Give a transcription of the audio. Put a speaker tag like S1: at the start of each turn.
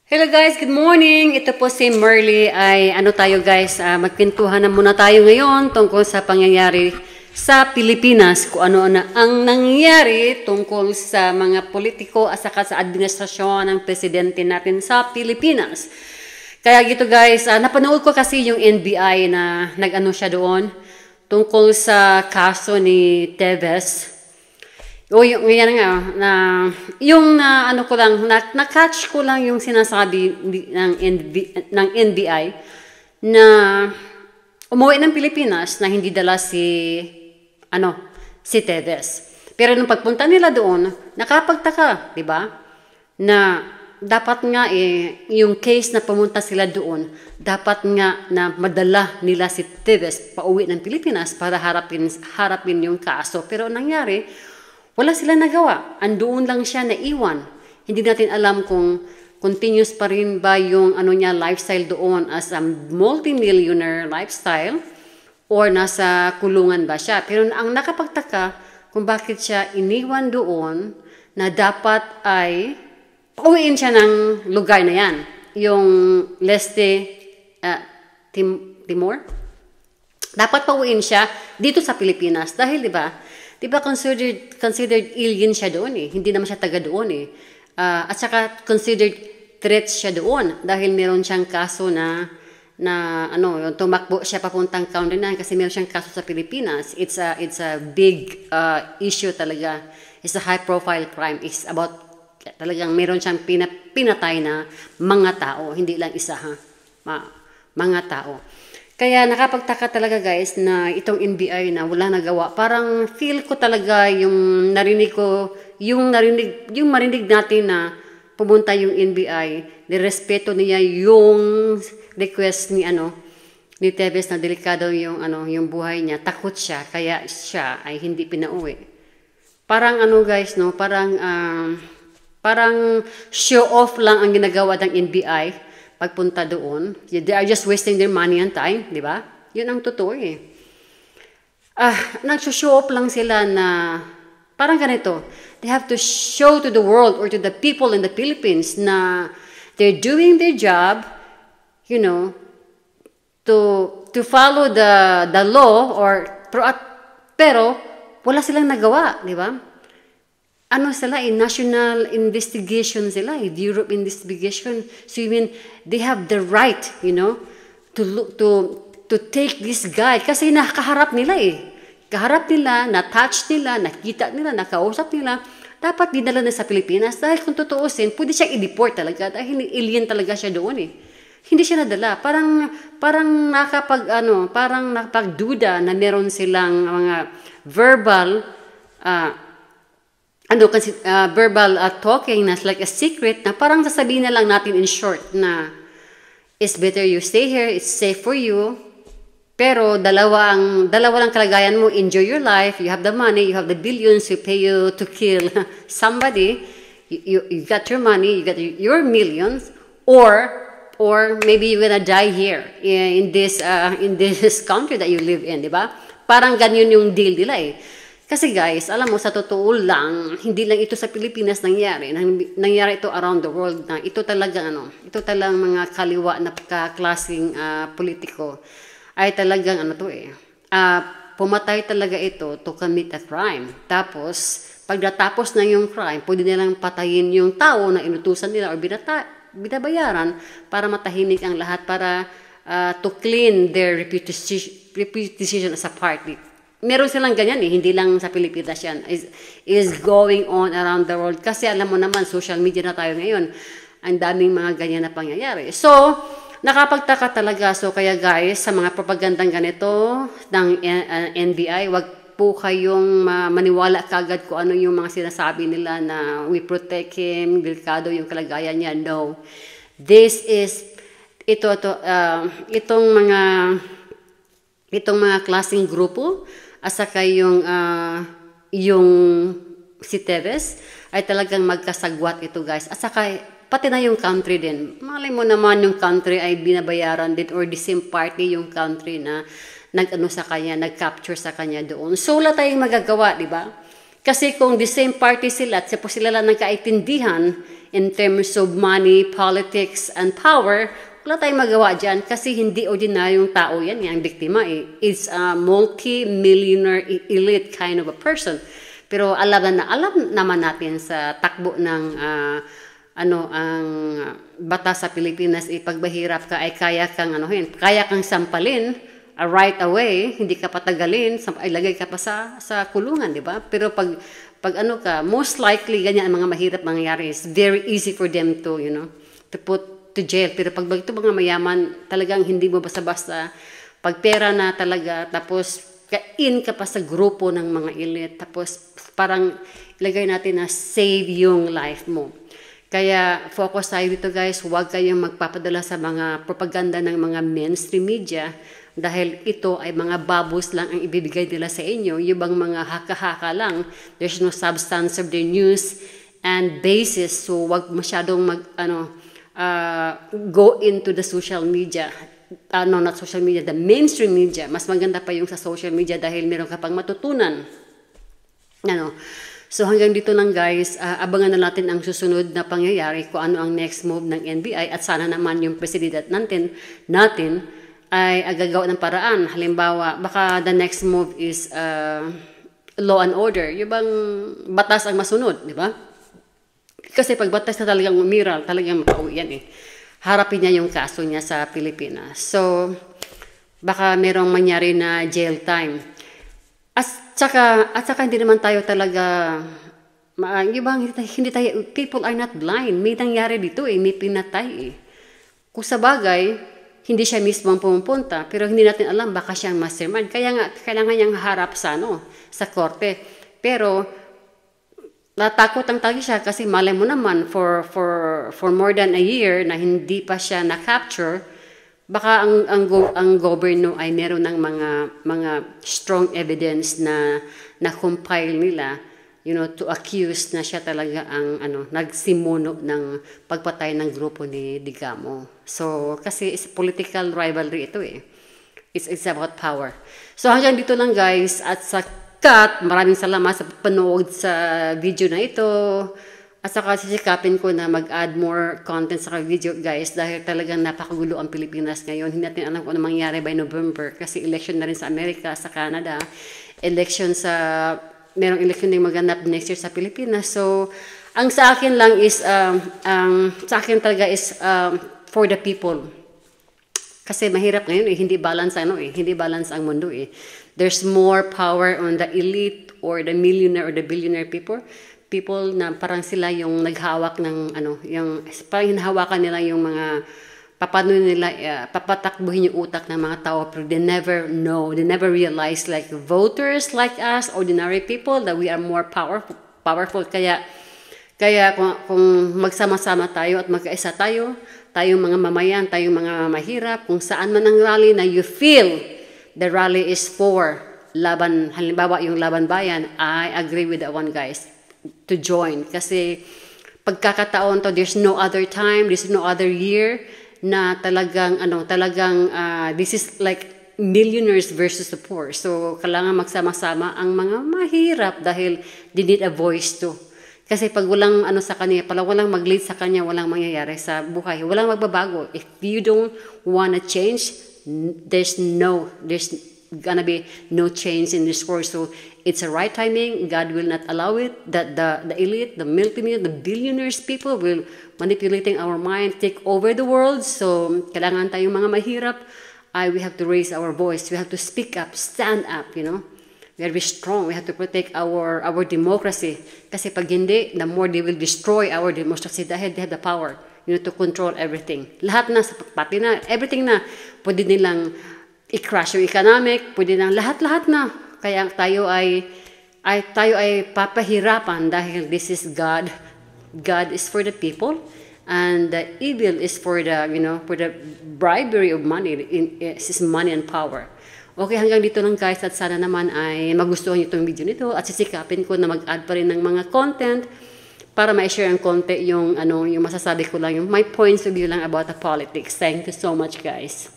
S1: Hello guys, good morning! Ito po si Merly. Tayo guys, magpintuhan na muna tayo ngayon tungkol sa pangyayari sa Pilipinas. Kung ano na ang nangyari tungkol sa mga politiko at saka sa administrasyon ng presidente natin sa Pilipinas. Kaya gito guys, napanood ko kasi yung NBI na nag-ano siya doon tungkol sa kaso ni Teves. O yung yan nga ano ko lang na-catch ko lang yung sinasabi ng NBI na umuwi ng Pilipinas na hindi dala si Teves. Pero nung pagpunta nila doon, nakapagtaka, 'di ba? Na dapat nga yung case na pumunta sila doon, dapat nga na madala nila si Teves pauwi ng Pilipinas para harapin yung kaso. Pero nangyari, wala sila nagawa. Andoon lang siya naiwan. Hindi natin alam kung continuous pa rin ba yung lifestyle doon as a multi-millionaire lifestyle or nasa kulungan ba siya. Pero ang nakapagtaka kung bakit siya iniwan doon na dapat ay pauwiin siya ng lugar na yan. Yung Leste Timor. Dapat pauwiin siya dito sa Pilipinas. Dahil Diba considered alien siya doon Hindi naman siya taga doon At saka considered threat siya doon dahil meron siyang kaso na yung tumakbo siya papuntang country na kasi meron siyang kaso sa Pilipinas. It's a big issue talaga. It's a high profile crime. It's about talagang meron siyang pinatay na mga tao, hindi lang isa mga tao. Kaya nakapagtaka talaga guys na itong NBI na wala nagawa. Parang feel ko talaga yung marinig natin na pumunta yung NBI, nirespeto niya yung request ni Teves na delikado yung buhay niya. Takot siya kaya siya ay hindi pinauwi. Parang guys, parang show off lang ang ginagawa ng NBI. Pagpunta doon, they are just wasting their money and time, di ba? Yun ang totoo Nag-show off lang sila na parang ganito. They have to show to the world or to the people in the Philippines na they're doing their job, to follow the law pero wala silang nagawa, di ba? National investigation sila, Europe investigation. So you mean they have the right, to take this guy kasi nakaharap nila Kaharap nila, na-touch nila, nakita nila, nakausap nila. Dapat dinala na sa Pilipinas dahil kung tutuusin, pwede siyang i-deport talaga dahil alien talaga siya doon Hindi siya nadala. Parang nakapagduda na meron silang mga verbal talking na like a secret na parang sasabihin na lang natin in short na it's better you stay here, it's safe for you. Pero dalawa lang kalagayan mo, enjoy your life, you have the money, you have the billions to pay you to kill somebody, you got your money, you got your millions, or maybe you're gonna die here in this country that you live in, di ba? Parang ganyan yung deal nila Kasi guys, alam mo, sa totoo lang, hindi lang ito sa Pilipinas nangyari. Nangyari ito around the world na ito talagang mga kaliwa na kaklaseng politiko ay talagang pumatay talaga ito to commit a crime. Tapos, pagdatapos na yung crime, pwede nilang patayin yung tao na inutusan nila o binabayaran para matahimik ang lahat para to clean their reputation as a party. Meron silang ganyan hindi lang sa Pilipinas yan. Is going on around the world. Kasi alam mo naman, social media na tayo ngayon. Ang daming mga ganyan na pangyayari. So, nakapagtaka talaga. So, kaya guys, sa mga propagandang ganito ng NBI, wag po kayong maniwala kagad kung ano yung mga sinasabi nila na we protect him, delikado yung kalagayan niya. No. This is, itong mga klaseng grupo, at saka yung si Teves ay talagang magkasagwat ito guys. At saka pati na yung country din. Malay mo naman yung country ay binabayaran din or the same party yung country na nag-capture sa kanya doon. So wala tayong magagawa, di ba? Kasi kung the same party sila at sila lang nagkaintindihan, in terms of money, politics, and power, wala tayong magawa dyan kasi hindi ordinaryong tao yan, yung biktima eh. It's a multi-millionaire elite kind of a person. Pero alam naman natin sa takbo ng ang batas sa Pilipinas, pagbahirap ka ay kaya kang sampalin right away, hindi ka patagalin, ay lagay ka pa sa kulungan, di ba? Pero pag most likely ganyan ang mga mahirap mangyayari. It's very easy for them to, to put to jail. Pero pag ito mga mayaman, talagang hindi mo basta-basta pagpera na talaga, tapos kain ka pa sa grupo ng mga elite, tapos parang ilagay natin na save yung life mo. Kaya focus tayo dito guys, huwag kayong magpapadala sa mga propaganda ng mga mainstream media dahil ito ay mga babos lang ang ibibigay nila sa inyo, yung bang mga haka-haka lang. There's no substance of their news and basis, so huwag masyadong go into the social media. Not social media, the mainstream media. Mas maganda pa yung sa social media dahil meron ka pang matutunan. So hanggang dito lang guys, abangan na natin ang susunod na pangyayari kung ano ang next move ng NBI at sana naman yung president natin ay agagawa ng paraan. Halimbawa, baka the next move is law and order. Yung bang batas ang masunod, di ba? Kasi pag batas na talagang umiral, talagang makauwi yan eh. Harapin niya yung kaso niya sa Pilipinas. So, baka merong mangyari na jail time. At saka hindi naman tayo talaga, hindi tayo, people are not blind. May nangyari dito eh, may pinatay eh. Kung sa bagay, hindi siya mismo ang pumupunta, pero hindi natin alam, baka siyang mastermind. Kaya nga, kailangan niyang harap sa korte. Pero, natakot ang tagi siya kasi malay mo naman, for more than a year na hindi pa siya na-capture, baka ang gobyerno ay meron ng mga strong evidence na compile nila, to accuse na siya talaga ang nagsimuno ng pagpatay ng grupo ni Digamo. So kasi it's political rivalry ito eh. It's about power. So hanggang dito lang guys, at sa maraming salamat sa panood sa video na ito. At saka sisikapin ko na mag-add more content sa video guys dahil talagang napakagulo ang Pilipinas ngayon. Hindi natin alam kung ano mangyari by November kasi election na rin sa Amerika, sa Canada. Merong election din maganap next year sa Pilipinas. So, ang sa akin lang is, sa akin talaga is for the people. Kasi mahirap ngayon eh, hindi balance ang mundo eh. There's more power on the elite or the millionaire or the billionaire people na parang sila yung naghawak ng parang hinahawakan nila yung mga papatakbuhin yung utak ng mga tao, pero they never realize like voters like us, ordinary people, that we are more powerful. Kaya kung magsama-sama tayo at magkaisa tayong mga mamayan, tayong mga mahirap, kung saan man ang rally na you feel the rally is for laban, halimbawa yung laban bayan, I agree with that one guys, to join. Kasi pagkakataon to, there's no other time, there's no other year na talagang this is like millionaires versus the poor. So kailangan magsama-sama ang mga mahirap dahil they need a voice too. Kasi pag walang sa kanya, pala walang mag-lead sa kanya, walang mangyayari sa buhay, walang magbabago. If you don't wanna change, there's gonna be no change in this world. So it's a right timing. God will not allow it that the elite, the multimillionaire, the billionaires people will manipulating our mind, take over the world. So kailangan tayong mga mahirap, we have to raise our voice. We have to speak up, stand up, We have to be strong. We have to protect our democracy. Kasi pag hindi, the more they will destroy our democracy dahil they have the power, to control everything. Lahat na, pati na, everything na, pwede nilang i-crash yung economic, pwede na, lahat na. Kaya tayo ay papahirapan dahil this is God. God is for the people, and the evil is for the bribery of money. It's money and power. Okay, hanggang dito lang guys, at sana naman ay magustuhan nyo itong video nito at sisikapin ko na mag-add pa rin ng mga content para ma-share ang konti yung masasabi ko lang, yung my points of view lang about the politics. Thank you so much guys.